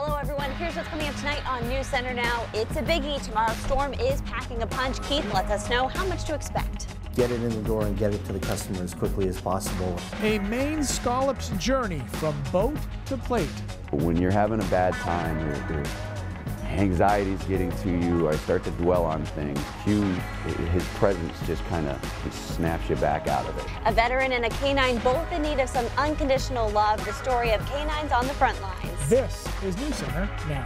Hello, everyone. Here's what's coming up tonight on News Center Now. It's a biggie. Tomorrow's storm is packing a punch. Keith lets us know how much to expect. Get it in the door and get it to the customer as quickly as possible. A Maine scallops journey from boat to plate. When you're having a bad time, your anxiety's getting to you, I start to dwell on things. His presence just kind of snaps you back out of it. A veteran and a canine both in need of some unconditional love. The story of canines on the front lines. This is News Center Now.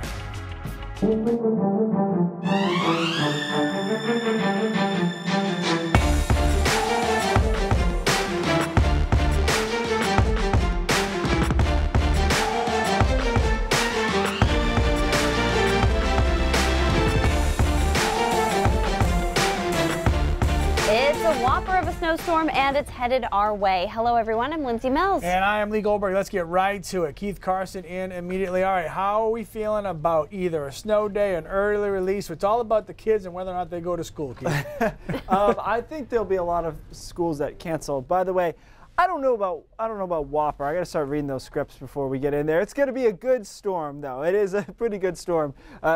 It's a whopper of a snowstorm, and it's headed our way. Hello, everyone. I'm Lindsay Mills. And I am Lee Goldberg. Let's get right to it. Keith Carson in immediately. All right, how are we feeling about either a snow day, an early release? It's all about the kids and whether or not they go to school, Keith. I think there'll be a lot of schools that cancel. By the way, I don't know about Whopper. I got to start reading those scripts before we get in there. It's going to be a good storm, though. It is a pretty good storm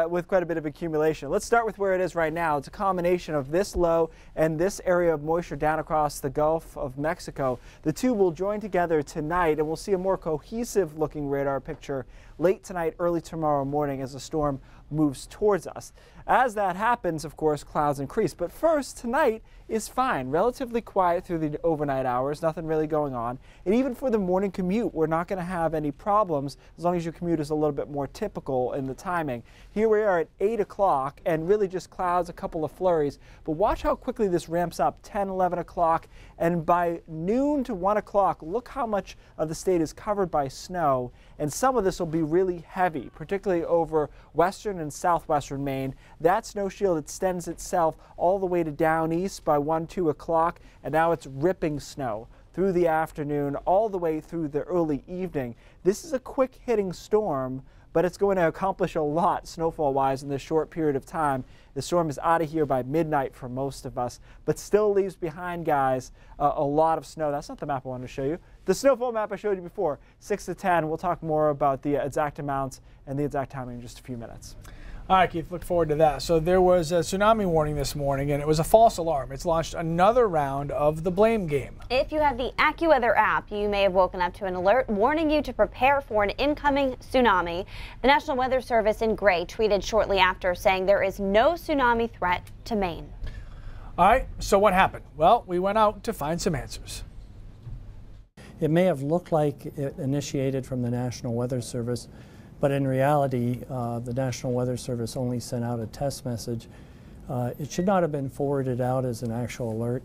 with quite a bit of accumulation. Let's start with where it is right now. It's a combination of this low and this area of moisture down across the Gulf of Mexico. The two will join together tonight, and we'll see a more cohesive looking radar picture late tonight, early tomorrow morning as the storm moves towards us. As that happens, of course, clouds increase. But first, tonight is fine. Relatively quiet through the overnight hours. Nothing really going on. And even for the morning commute, we're not going to have any problems as long as your commute is a little bit more typical in the timing. Here we are at 8 o'clock and really just clouds, a couple of flurries. But watch how quickly this ramps up, 10, 11 o'clock. And by noon to 1 o'clock, look how much of the state is covered by snow. And some of this will be really heavy, particularly over western and southwestern Maine. That snow shield extends itself all the way to down east by 1, 2 o'clock, and now it's ripping snow through the afternoon all the way through the early evening. This is a quick hitting storm, but it's going to accomplish a lot snowfall-wise in this short period of time. The storm is out of here by midnight for most of us, but still leaves behind, guys, a lot of snow. That's not the map I wanted to show you. The snowfall map I showed you before, 6 to 10. We'll talk more about the exact amounts and the exact timing in just a few minutes. All right, Keith, look forward to that. So there was a tsunami warning this morning, and it was a false alarm. It's launched another round of the blame game. If you have the AccuWeather app, you may have woken up to an alert warning you to prepare for an incoming tsunami. The National Weather Service in gray tweeted shortly after saying there is no tsunami threat to Maine. All right, so what happened? Well, we went out to find some answers. It may have looked like it initiated from the National Weather Service, but in reality, the National Weather Service only sent out a test message. It should not have been forwarded out as an actual alert.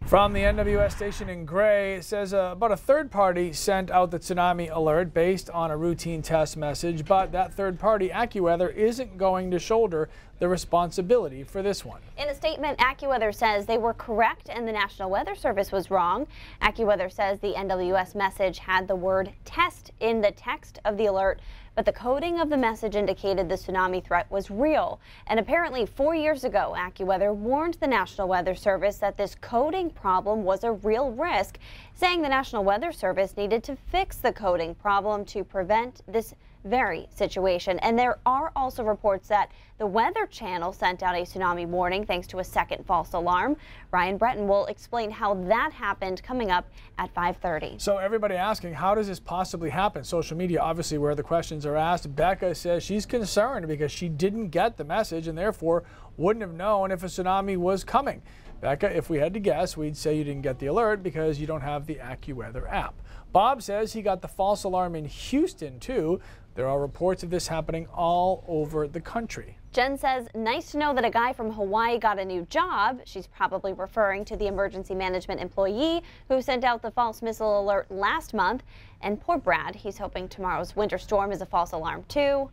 From the NWS station in gray, it says about a third party sent out the tsunami alert based on a routine test message, but that third party, AccuWeather, isn't going to shoulder the responsibility for this one. In a statement, AccuWeather says they were correct and the National Weather Service was wrong. AccuWeather says the NWS message had the word test in the text of the alert, but the coding of the message indicated the tsunami threat was real. And apparently 4 years ago, AccuWeather warned the National Weather Service that this coding problem was a real risk, saying the National Weather Service needed to fix the coding problem to prevent this very situation. And there are also reports that the Weather Channel sent out a tsunami warning thanks to a second false alarm. Ryan Breton will explain how that happened coming up at 5:30. So everybody asking, how does this possibly happen? Social media, obviously, where the questions are asked. Becca says she's concerned because she didn't get the message and therefore wouldn't have known if a tsunami was coming. Becca, if we had to guess, we'd say you didn't get the alert because you don't have the AccuWeather app. Bob says he got the false alarm in Houston, too. There are reports of this happening all over the country. Jen says, nice to know that a guy from Hawaii got a new job. She's probably referring to the emergency management employee who sent out the false missile alert last month. And poor Brad, he's hoping tomorrow's winter storm is a false alarm, too.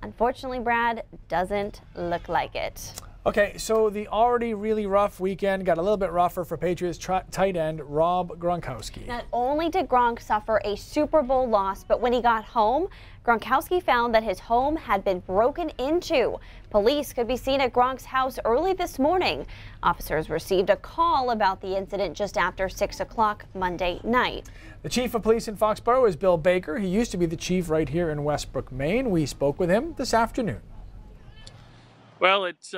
Unfortunately, Brad, doesn't look like it. Okay, so the already really rough weekend got a little bit rougher for Patriots tight end Rob Gronkowski. Not only did Gronk suffer a Super Bowl loss, but when he got home, Gronkowski found that his home had been broken into. Police could be seen at Gronk's house early this morning. Officers received a call about the incident just after 6 o'clock Monday night. The chief of police in Foxborough is Bill Baker. He used to be the chief right here in Westbrook, Maine. We spoke with him this afternoon. Well, it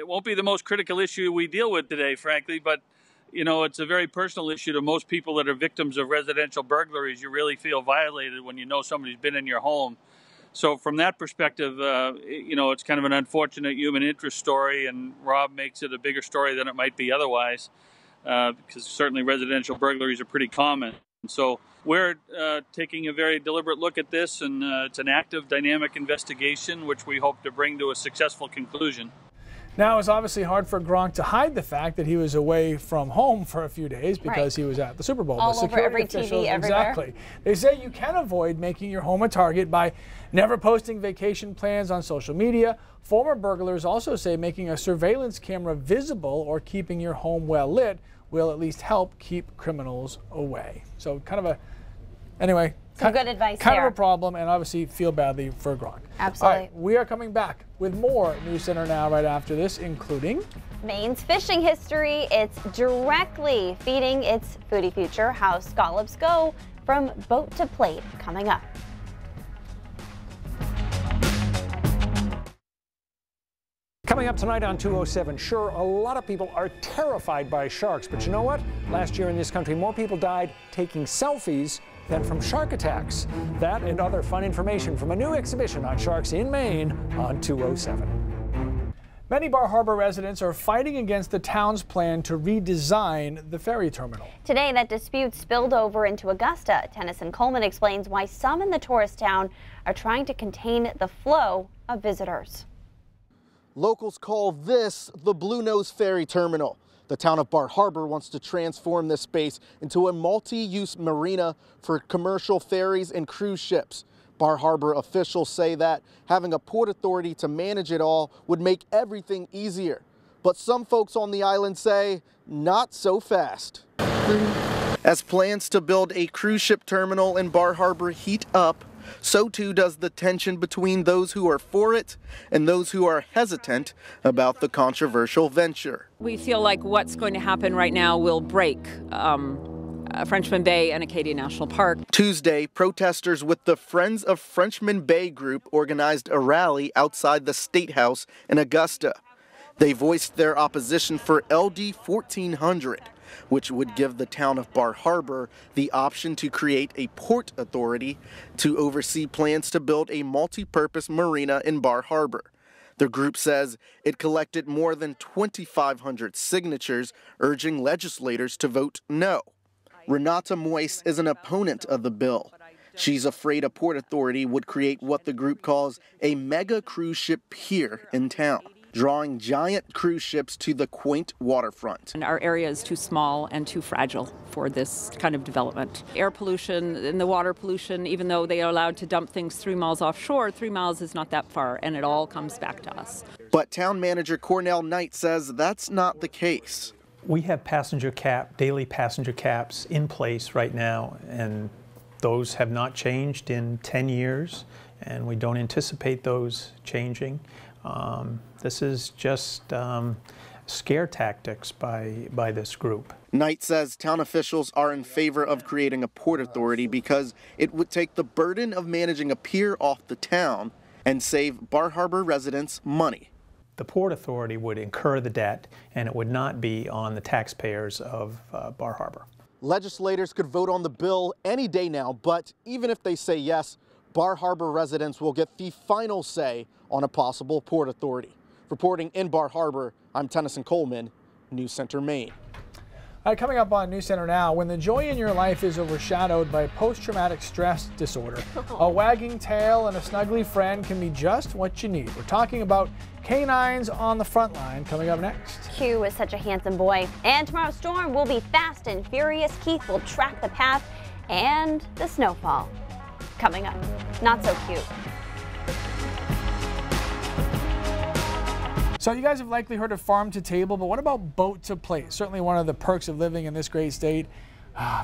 won't be the most critical issue we deal with today, frankly, but you know, it's a very personal issue to most people that are victims of residential burglaries. You really feel violated when you know somebody's been in your home. So from that perspective, you know, it's kind of an unfortunate human interest story, and Rob makes it a bigger story than it might be otherwise, because certainly residential burglaries are pretty common. So we're taking a very deliberate look at this, and it's an active, dynamic investigation, which we hope to bring to a successful conclusion. Now, it's obviously hard for Gronk to hide the fact that he was away from home for a few days because he was at the Super Bowl. All over every TV, everywhere. Exactly. They say you can avoid making your home a target by never posting vacation plans on social media. Former burglars also say making a surveillance camera visible or keeping your home well lit will at least help keep criminals away. So kind of a, anyway. Some good advice Kind there. of a problem, and obviously feel badly for Gronk. Absolutely. All right, we are coming back with more News Center Now right after this, including Maine's fishing history. It's directly feeding its foodie future. How scallops go from boat to plate, coming up. Coming up tonight on 207, sure, a lot of people are terrified by sharks, but you know what? Last year in this country, more people died taking selfies than from shark attacks. That and other fun information from a new exhibition on sharks in Maine on 207. Many Bar Harbor residents are fighting against the town's plan to redesign the ferry terminal. Today, that dispute spilled over into Augusta. Tennyson Coleman explains why some in the tourist town are trying to contain the flow of visitors. Locals call this the Blue Nose Ferry Terminal. The town of Bar Harbor wants to transform this space into a multi-use marina for commercial ferries and cruise ships. Bar Harbor officials say that having a port authority to manage it all would make everything easier. But some folks on the island say, not so fast. As plans to build a cruise ship terminal in Bar Harbor heat up, so too does the tension between those who are for it and those who are hesitant about the controversial venture. We feel like what's going to happen right now will break Frenchman Bay and Acadia National Park. Tuesday, protesters with the Friends of Frenchman Bay group organized a rally outside the State House in Augusta. They voiced their opposition for LD 1400, which would give the town of Bar Harbor the option to create a port authority to oversee plans to build a multi-purpose marina in Bar Harbor. The group says it collected more than 2,500 signatures urging legislators to vote no. Renata Moise is an opponent of the bill. She's afraid a port authority would create what the group calls a mega cruise ship pier in town, drawing giant cruise ships to the quaint waterfront. And our area is too small and too fragile for this kind of development. Air pollution and the water pollution, even though they are allowed to dump things 3 miles offshore, 3 miles is not that far, and it all comes back to us. But town manager Cornell Knight says that's not the case. We have daily passenger caps in place right now, and those have not changed in 10 years, and we don't anticipate those changing. This is just scare tactics by this group. Knight says town officials are in favor of creating a port authority because it would take the burden of managing a pier off the town and save Bar Harbor residents money. The Port Authority would incur the debt, and it would not be on the taxpayers of Bar Harbor. Legislators could vote on the bill any day now, but even if they say yes, Bar Harbor residents will get the final say on a possible port authority. Reporting in Bar Harbor, I'm Tennyson Coleman, News Center, Maine. All right, coming up on News Center Now, when the joy in your life is overshadowed by post-traumatic stress disorder, a wagging tail and a snuggly friend can be just what you need. We're talking about canines on the front line coming up next. Q is such a handsome boy. And tomorrow's storm will be fast and furious. Keith will track the path and the snowfall. Coming up, not so cute. So you guys have likely heard of farm to table, but what about boat to plate? Certainly one of the perks of living in this great state,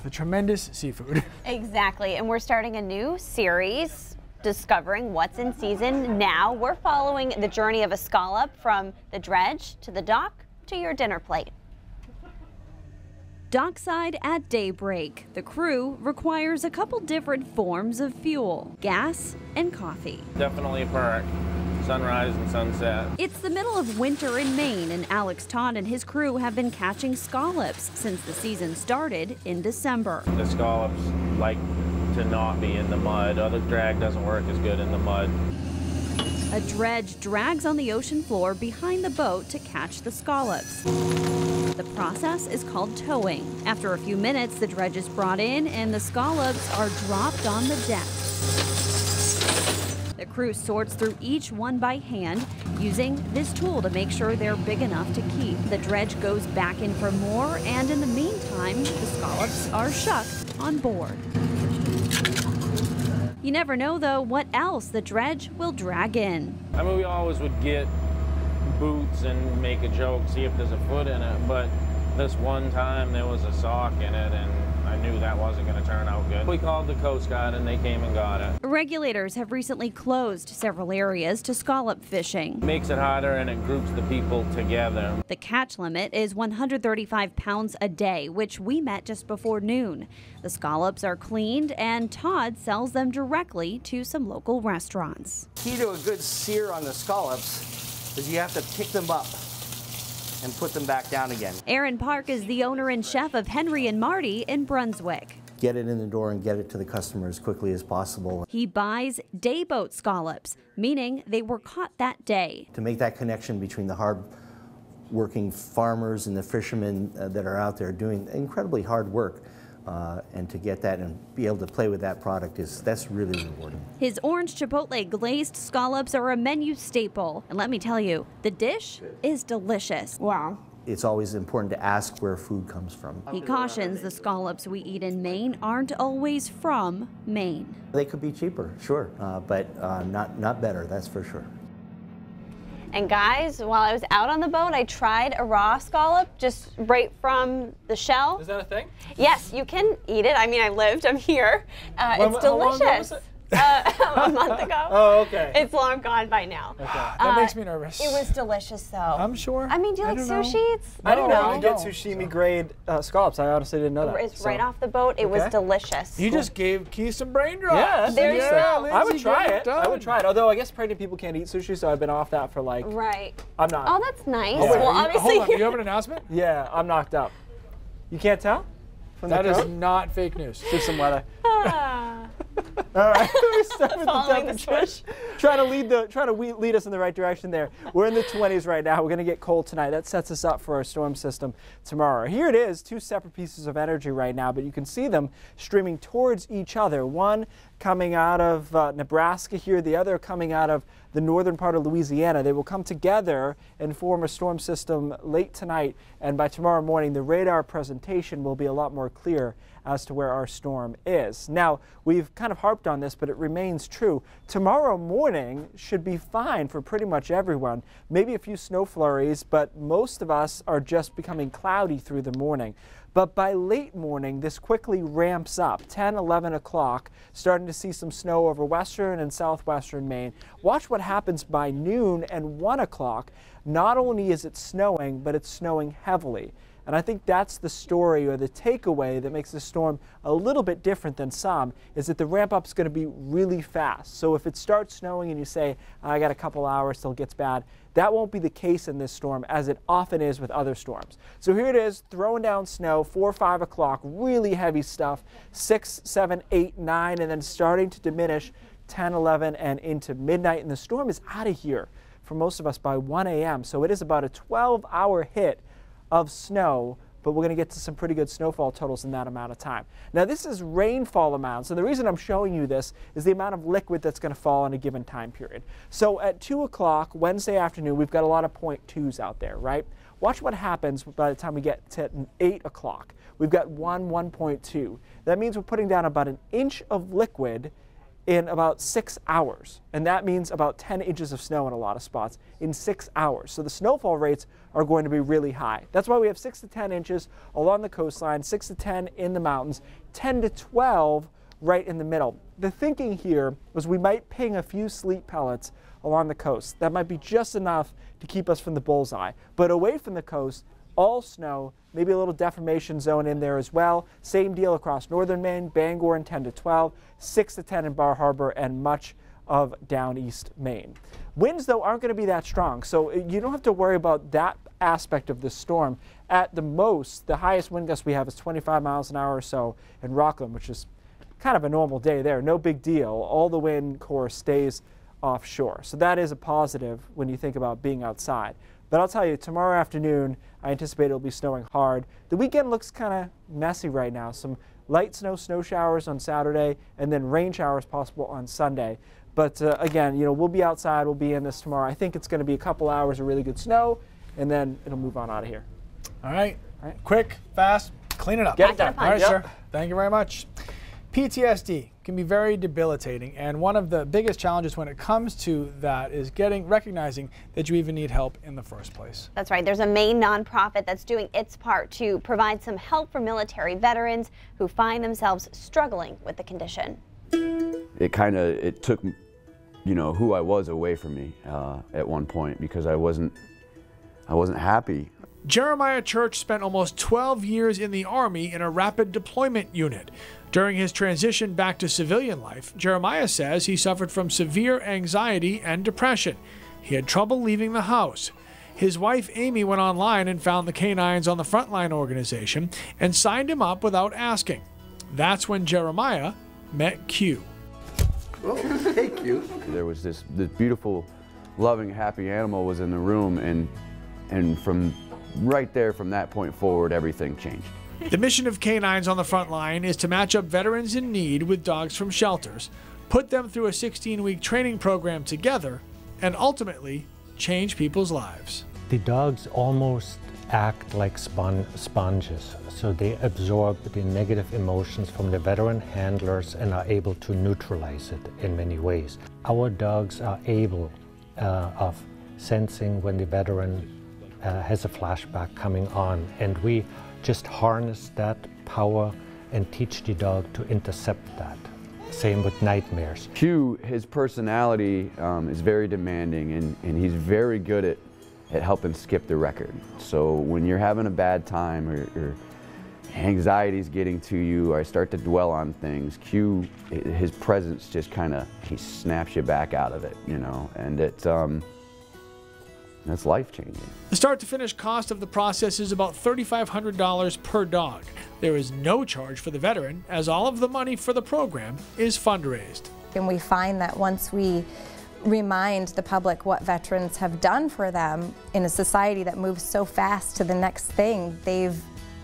the tremendous seafood. Exactly, and we're starting a new series discovering what's in season now. We're following the journey of a scallop from the dredge to the dock to your dinner plate. Dockside at daybreak. The crew requires a couple different forms of fuel, gas and coffee. Definitely a perk. Sunrise and sunset. It's the middle of winter in Maine, and Alex Todd and his crew have been catching scallops since the season started in December. The scallops like to not be in the mud. Other drag doesn't work as good in the mud. A dredge drags on the ocean floor behind the boat to catch the scallops. The process is called towing. After a few minutes, the dredge is brought in and the scallops are dropped on the deck. The crew sorts through each one by hand using this tool to make sure they're big enough to keep. The dredge goes back in for more, and in the meantime, the scallops are shucked on board. You never know, though, what else the dredge will drag in. I mean, we always would get boots and make a joke, see if there's a foot in it, but this one time there was a sock in it, and I knew that wasn't going to turn out good. We called the Coast Guard and they came and got it. Regulators have recently closed several areas to scallop fishing. It makes it harder and it groups the people together. The catch limit is 135 pounds a day, which we met just before noon. The scallops are cleaned and Todd sells them directly to some local restaurants. Key to a good sear on the scallops is you have to pick them up and put them back down again. Aaron Park is the owner and chef of Henry and Marty in Brunswick. Get it in the door and get it to the customer as quickly as possible. He buys dayboat scallops, meaning they were caught that day. To make that connection between the hard-working farmers and the fishermen that are out there doing incredibly hard work, and to get that and be able to play with that product that's really rewarding. His orange chipotle glazed scallops are a menu staple. And let me tell you, the dish is delicious. Wow. It's always important to ask where food comes from. He cautions the scallops we eat in Maine aren't always from Maine. They could be cheaper, sure, but not better, that's for sure. And guys, while I was out on the boat, I tried a raw scallop just right from the shell. Is that a thing? Yes, you can eat it. I mean, I'm here. It's delicious. A month ago. Oh, okay. It's long gone by now. Okay. That makes me nervous. It was delicious, though. I'm sure. I mean, do you like sushi? I don't know. You get sashimi grade scallops. I honestly didn't know that. It's right off the boat. It was delicious. You just gave Keith some brain drops. Yeah, there you go. I would try it. I would try it. Although I guess pregnant people can't eat sushi, so I've been off that for like. Right. I'm not. Oh, that's nice. Oh, wait, well, obviously. Hold on. You have an announcement? Yeah, I'm knocked up. You can't tell? From that is not fake news. Just some weather. All right, we start with the temperature. Trying to lead us in the right direction there. We're in the 20s right now. We're going to get cold tonight. That sets us up for our storm system tomorrow. Here it is, two separate pieces of energy right now, but you can see them streaming towards each other. One coming out of Nebraska here, the other coming out of the northern part of Louisiana. They will come together and form a storm system late tonight, and by tomorrow morning the radar presentation will be a lot more clear as to where our storm is. Now, we've kind of harped on this, but it remains true. Tomorrow morning should be fine for pretty much everyone. Maybe a few snow flurries, but most of us are just becoming cloudy through the morning. But by late morning, this quickly ramps up. 10, 11 o'clock, starting to see some snow over western and southwestern Maine. Watch what happens by noon and 1 o'clock. Not only is it snowing, but it's snowing heavily. And I think that's the story or the takeaway that makes the storm a little bit different than some, is that the ramp up is going to be really fast. So if it starts snowing and you say, I got a couple hours till it gets bad, that won't be the case in this storm, as it often is with other storms. So here it is, throwing down snow, 4 or 5 o'clock, really heavy stuff, 6, 7, 8, 9, and then starting to diminish 10, 11, and into midnight. And the storm is out of here for most of us by 1 a.m. So it is about a 12-hour hit of snow, but we're going to get to some pretty good snowfall totals in that amount of time. Now, this is rainfall amounts, and the reason I'm showing you this is the amount of liquid that's going to fall in a given time period. So at 2 o'clock Wednesday afternoon, we've got a lot of 0.2s out there, right? Watch what happens by the time we get to 8 o'clock. We've got 1.2. That means we're putting down about an inch of liquid in about 6 hours. And that means about 10 inches of snow in a lot of spots in 6 hours. So the snowfall rates are going to be really high. That's why we have 6 to 10 inches along the coastline, 6 to 10 in the mountains, 10 to 12 right in the middle. The thinking here was we might ping a few sleet pellets along the coast. That might be just enough to keep us from the bullseye. But away from the coast, all snow, maybe a little deformation zone in there as well. Same deal across northern Maine, Bangor and 10 to 12, 6 to 10 in Bar Harbor, and much of down east Maine. Winds, though, aren't going to be that strong, so you don't have to worry about that aspect of the storm. At the most, the highest wind gust we have is 25 miles an hour or so in Rockland, which is kind of a normal day there. No big deal. All the wind core stays offshore. So that is a positive when you think about being outside. But I'll tell you, tomorrow afternoon, I anticipate it'll be snowing hard. The weekend looks kind of messy right now. Some light snow showers on Saturday, and then rain showers possible on Sunday. But again, we'll be outside, we'll be in this tomorrow. I think it's going to be a couple hours of really good snow, and then it'll move on out of here. All right. Quick, fast, clean it up. Get it done. All right, sir. Thank you very much. PTSD can be very debilitating, and one of the biggest challenges when it comes to that is recognizing that you even need help in the first place. That's right. There's a Maine nonprofit that's doing its part to provide some help for military veterans who find themselves struggling with the condition. It took, who I was away from me at one point, because I wasn't happy. Jeremiah Church spent almost 12 years in the Army in a rapid deployment unit. During his transition back to civilian life, Jeremiah says he suffered from severe anxiety and depression. He had trouble leaving the house. His wife Amy went online and found the Canines on the Frontline organization and signed him up without asking. That's when Jeremiah met Q. Oh, hey, Q. There was this beautiful, loving, happy animal was in the room, and from right there, from that point forward, everything changed. The mission of Canines on the Frontline is to match up veterans in need with dogs from shelters, put them through a 16-week training program together, and ultimately change people's lives. The dogs almost act like sponges, so they absorb the negative emotions from the veteran handlers and are able to neutralize it in many ways. Our dogs are able of sensing when the veteran has a flashback coming on, and we just harness that power and teach the dog to intercept that. Same with nightmares. Q, his personality is very demanding, and he's very good at helping skip the record. So when you're having a bad time or anxiety's getting to you, or I start to dwell on things, Q, his presence just he snaps you back out of it, and that's life-changing. The start-to-finish cost of the process is about $3,500 per dog. There is no charge for the veteran, as all of the money for the program is fundraised. And we find that once we remind the public what veterans have done for them in a society that moves so fast to the next thing, they've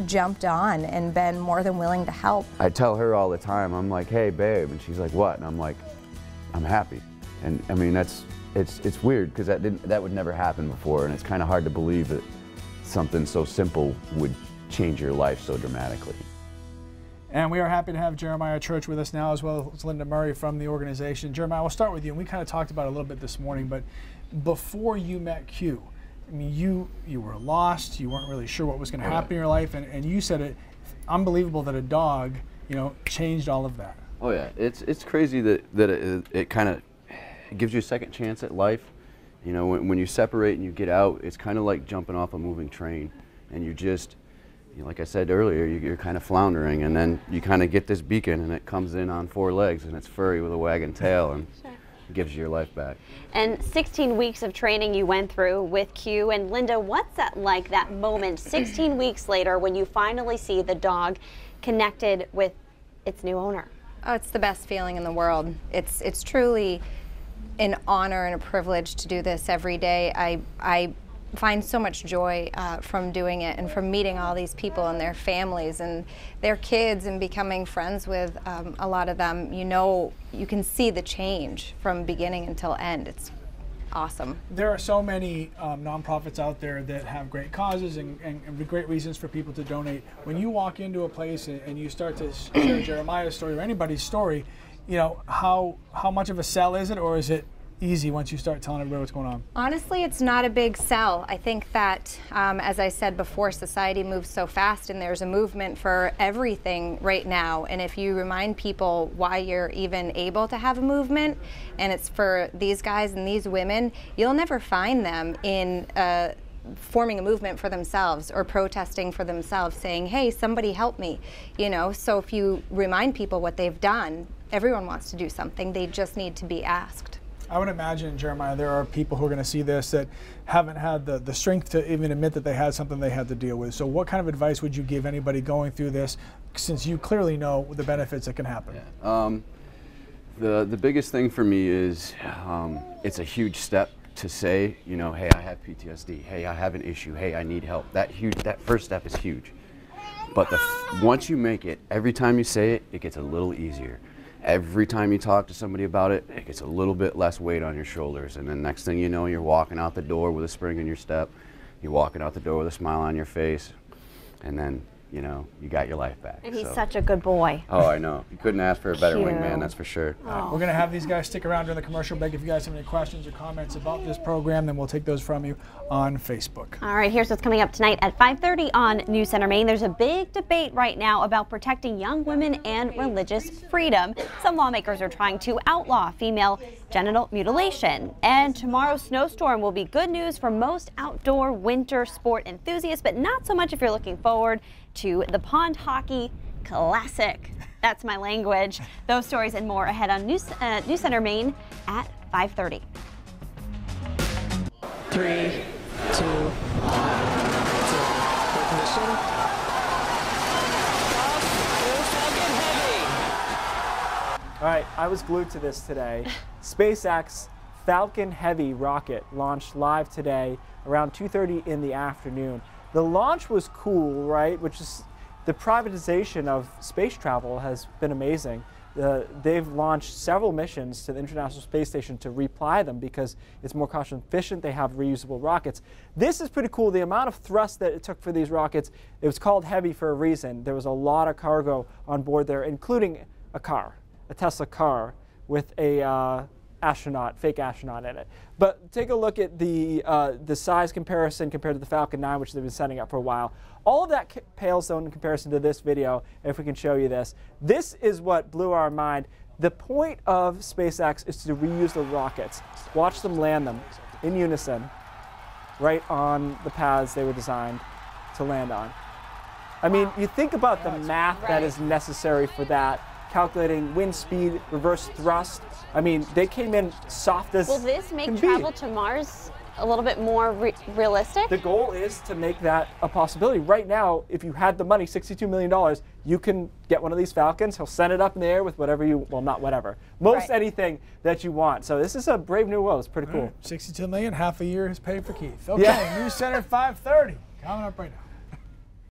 jumped on and been more than willing to help. I tell her all the time, I'm like, hey, babe, and she's like, what? And I'm like, I'm happy. And I mean, it's weird, because that would never happen before, and it's kind of hard to believe that something so simple would change your life so dramatically. And we are happy to have Jeremiah Church with us now, as well as Linda Murray from the organization. Jeremiah, we'll start with you, and we kind of talked about it a little bit this morning, but before you met Q, I mean, you were lost, you weren't really sure what was going to happen in your life, and you said it unbelievable that a dog, changed all of that. Oh yeah, it's crazy that it kind of gives you a second chance at life. When you separate and you get out, it's kind of like jumping off a moving train, and you just, like I said earlier, you're kind of floundering, and then you kind of get this beacon, and it comes in on 4 legs, and it's furry with a wagging tail, and it gives you your life back. And 16 weeks of training you went through with Q. And Linda, what's that like, that moment 16 weeks later when you finally see the dog connected with its new owner? Oh, it's the best feeling in the world. It's truly an honor and a privilege to do this every day. I find so much joy from doing it, and from meeting all these people and their families and their kids and becoming friends with a lot of them. You can see the change from beginning until end. It's awesome. There are so many nonprofits out there that have great causes and great reasons for people to donate. When you walk into a place and you start to share Jeremiah's story or anybody's story, you know, how much of a sell is it, or is it easy once you start telling everybody what's going on? Honestly, it's not a big sell. I think that, as I said before, society moves so fast and there's a movement for everything right now. And if you remind people why you're even able to have a movement, and it's for these guys and these women, you'll never find them in forming a movement for themselves or protesting for themselves, saying, hey, somebody help me, you know. So if you remind people what they've done, everyone wants to do something. They just need to be asked. I would imagine, Jeremiah, there are people who are going to see this that haven't had the strength to even admit that they had something they had to deal with. So what kind of advice would you give anybody going through this, since you clearly know the benefits that can happen? Yeah. The biggest thing for me is it's a huge step to say, you know, hey, I have PTSD. Hey, I have an issue. Hey, I need help. That first step is huge. But once you make it, every time you say it, it gets a little easier. Every time you talk to somebody about it, it gets a little bit less weight on your shoulders. And then next thing you know, you're walking out the door with a spring in your step. You're walking out the door with a smile on your face. And then, you know, you got your life back. And he's such a good boy. Oh, I know. You couldn't ask for a better Cute. wingman, that's for sure. We're going to have these guys stick around during the commercial break. If you guys have any questions or comments about this program, then we'll take those from you on Facebook. All right, here's what's coming up tonight at 5:30 on News Center Maine. There's a big debate right now about protecting young women and religious freedom. Some lawmakers are trying to outlaw female genital mutilation. And tomorrow's snowstorm will be good news for most outdoor winter sport enthusiasts, but not so much if you're looking forward to the Pond Hockey Classic. That's my language. Those stories and more ahead on News Center Maine at 5:30. 3, 2, 1. All right, I was glued to this today. SpaceX Falcon Heavy rocket launched live today around 2:30 in the afternoon. The launch was cool, right? Which is the privatization of space travel has been amazing. They've launched several missions to the International Space Station to reply them because it's more cost efficient. They have reusable rockets. This is pretty cool. The amount of thrust that it took for these rockets, it was called heavy for a reason. There was a lot of cargo on board there, including a car, a Tesla car with a fake astronaut in it. But take a look at the size comparison compared to the Falcon 9, which they've been setting up for a while. All of that pales though in comparison to this video, if we can show you this. This is what blew our mind. The point of SpaceX is to reuse the rockets. Watch them land them in unison, right on the paths they were designed to land on. I mean, you think about the math that is necessary for that, calculating wind speed, reverse thrust. I mean, they came in soft as Will this make can be. travel to Mars a little bit more realistic? The goal is to make that a possibility. Right now, if you had the money, $62 million, you can get one of these Falcons. He'll send it up in the air with whatever you, well, not whatever, most anything that you want. So this is a brave new world. It's pretty cool. $62 million, half a year is paid for Keith. Okay, Yeah. News Center 5:30 coming up right now.